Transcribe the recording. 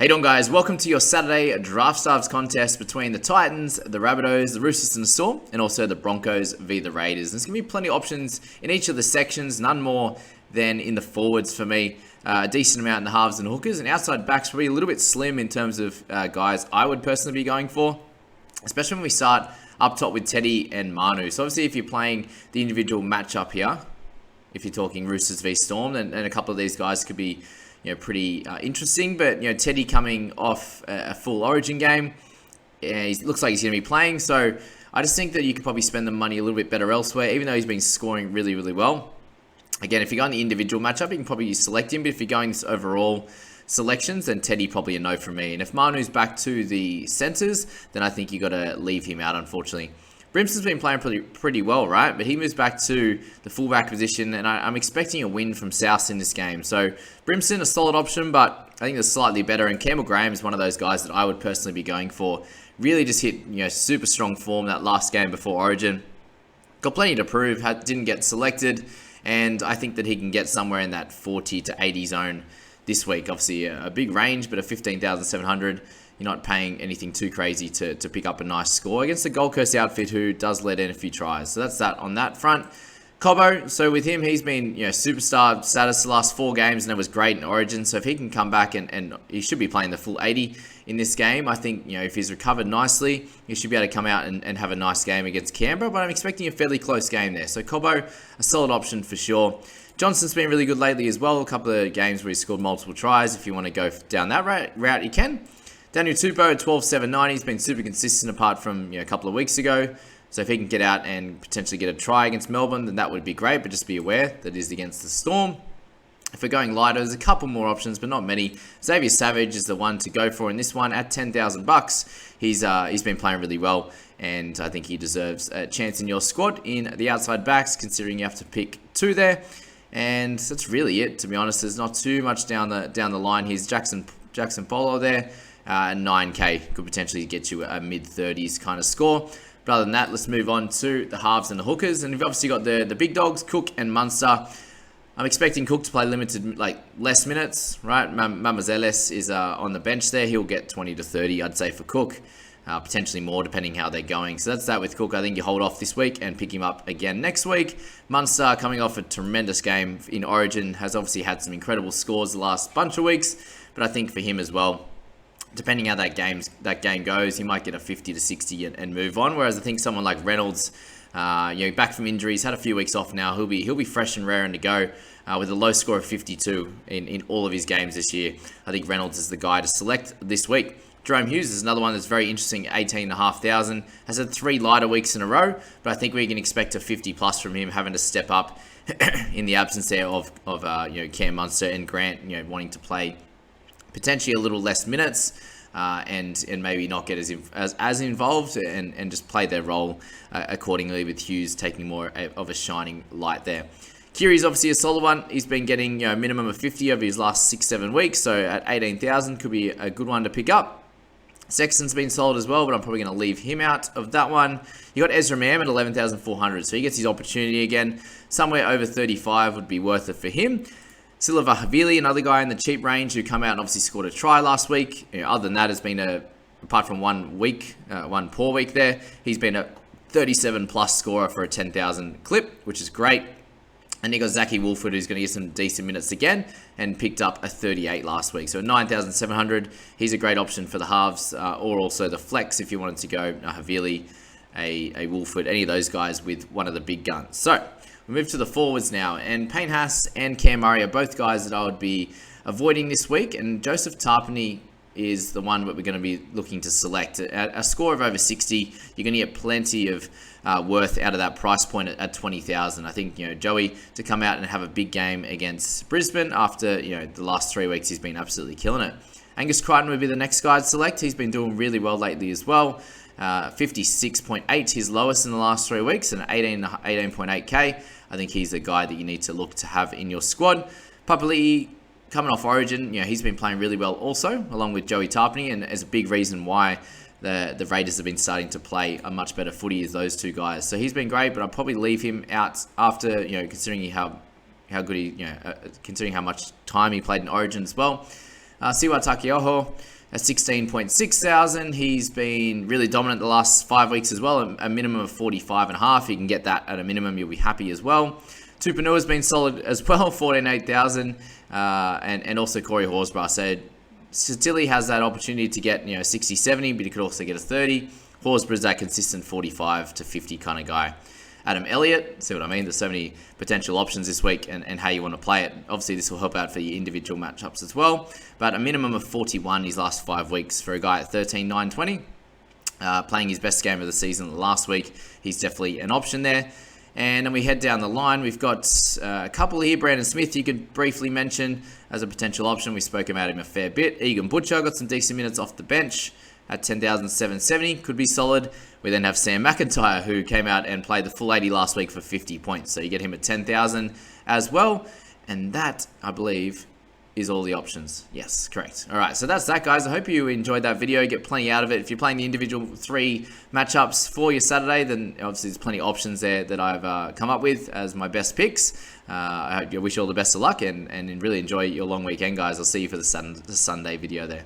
Hey doing guys, welcome to your Saturday Draftstars contest between the Titans, the Rabbitohs, the Roosters and the Storm, and also the Broncos v the Raiders. There's going to be plenty of options in each of the sections, none more than in the forwards for me. A decent amount in the halves and hookers, and outside backs probably a little bit slim in terms of guys I would personally be going for, especially when we start up top with Teddy and Manu. So obviously if you're playing the individual matchup here, if you're talking Roosters v Storm, and a couple of these guys could be pretty interesting. But Teddy coming off a full Origin game, he looks like he's going to be playing. So I just think that you could probably spend the money a little bit better elsewhere, even though he's been scoring really, really well. Again, if you're going the individual matchup, you can probably select him. But if you're going this overall selections, then Teddy probably a no from me. And if Manu's back to the centres, then I think you got to leave him out, unfortunately. Brimson's been playing pretty well, right? But he moves back to the fullback position, and I'm expecting a win from South in this game. So Brimson, a solid option, but I think it's slightly better. And Campbell Graham is one of those guys that I would personally be going for. Really just hit super strong form that last game before Origin. Got plenty to prove, didn't get selected, and I think that he can get somewhere in that 40 to 80 zone this week. Obviously a big range, but a 15,700. You're not paying anything too crazy to pick up a nice score against the Gold Coast outfit who does let in a few tries. So that's that on that front. Cobbo, so with him, he's been superstar status the last 4 games, and it was great in Origin. So if he can come back and he should be playing the full 80 in this game, I think if he's recovered nicely, he should be able to come out and have a nice game against Canberra. But I'm expecting a fairly close game there. So Cobbo, a solid option for sure. Johnson's been really good lately as well. A couple of games where he scored multiple tries. If you want to go down that route, you can. Daniel Tupou, 12.790. He's been super consistent apart from a couple of weeks ago. So if he can get out and potentially get a try against Melbourne, then that would be great. But just be aware that it is against the Storm. If we're going lighter, there's a couple more options, but not many. Xavier Savage is the one to go for in this one at $10,000. He's been playing really well, and I think he deserves a chance in your squad in the outside backs, considering you have to pick 2 there. And that's really it, to be honest. There's not too much down the line. Here's Jackson Polo there. 9k could potentially get you a mid-30s kind of score. But other than that, let's move on to the halves and the hookers. And we've obviously got the big dogs, Cook and Munster. I'm expecting Cook to play limited, less minutes, right? Mamazeles is on the bench there. He'll get 20 to 30, I'd say, for Cook. Potentially more, depending how they're going. So that's that with Cook. I think you hold off this week and pick him up again next week. Munster, coming off a tremendous game in Origin, has obviously had some incredible scores the last bunch of weeks. But I think for him as well, depending how that game goes, he might get a 50 to 60 and move on. Whereas I think someone like Reynolds, back from injuries, had a few weeks off now, he'll be fresh and raring to go with a low score of 52 in all of his games this year. I think Reynolds is the guy to select this week. Jerome Hughes is another one that's very interesting, 18,500. Has had 3 lighter weeks in a row, but I think we can expect a 50 plus from him, having to step up in the absence there of Cam Munster and Grant, wanting to play potentially a little less minutes and maybe not get as involved and just play their role accordingly, with Hughes taking more of a shining light there. Kiri's obviously a solid one. He's been getting a minimum of 50 over his last 6-7 weeks, so at 18,000 could be a good one to pick up. Sexton's been solid as well, but I'm probably going to leave him out of that one. You got Ezra Mam at 11,400, so he gets his opportunity again. Somewhere over 35 would be worth it for him. Silva Havili, another guy in the cheap range who come out and obviously scored a try last week. Other than that, has been apart from one poor week there, he's been a 37 plus scorer for a 10,000 clip, which is great. And you got Zachy Wolford, who's going to get some decent minutes again, and picked up a 38 last week. So 9,700, he's a great option for the halves, or also the flex if you wanted to go Havili, a Wolford, any of those guys with one of the big guns. So we move to the forwards now, and Payne Haas and Cam Murray are both guys that I would be avoiding this week, and Joseph Tarpany is the one that we're going to be looking to select. At a score of over 60, you're going to get plenty of worth out of that price point at 20,000. I think Joey to come out and have a big game against Brisbane after the last 3 weeks, he's been absolutely killing it. Angus Crichton would be the next guy to select. He's been doing really well lately as well. 56.8, his lowest in the last 3 weeks, and 18.8k. I think he's the guy that you need to look to have in your squad. Papali'i, coming off Origin, he's been playing really well also, along with Joey Tarpany, and as a big reason why the Raiders have been starting to play a much better footy is those 2 guys. So he's been great, but I'll probably leave him out after, considering how good he, considering how much time he played in Origin as well. Siwa Takeoho at 16.6 thousand. He's been really dominant the last 5 weeks as well, a minimum of 45.5. You can get that at a minimum, you'll be happy as well. Tupanua's been solid as well, 14,800, and also Corey Horsburgh. So Tilly has that opportunity to get 60, 70, but he could also get a 30. Horsburgh's that consistent 45 to 50 kind of guy. Adam Elliott, see what I mean? There's so many potential options this week and how you want to play it. Obviously, this will help out for your individual matchups as well. But a minimum of 41 his last 5 weeks for a guy at 13,920. Playing his best game of the season last week. He's definitely an option there. And then we head down the line. We've got a couple here. Brandon Smith, you could briefly mention as a potential option. We spoke about him a fair bit. Egan Butcher got some decent minutes off the bench at 10,770. Could be solid. We then have Sam McIntyre, who came out and played the full 80 last week for 50 points. So you get him at 10,000 as well. And that, I believe, is all the options. Yes, correct. All right, so that's that, guys. I hope you enjoyed that video. Get plenty out of it. If you're playing the individual 3 matchups for your Saturday, then obviously there's plenty of options there that I've come up with as my best picks. I wish you all the best of luck and really enjoy your long weekend, guys. I'll see you for the Sunday video there.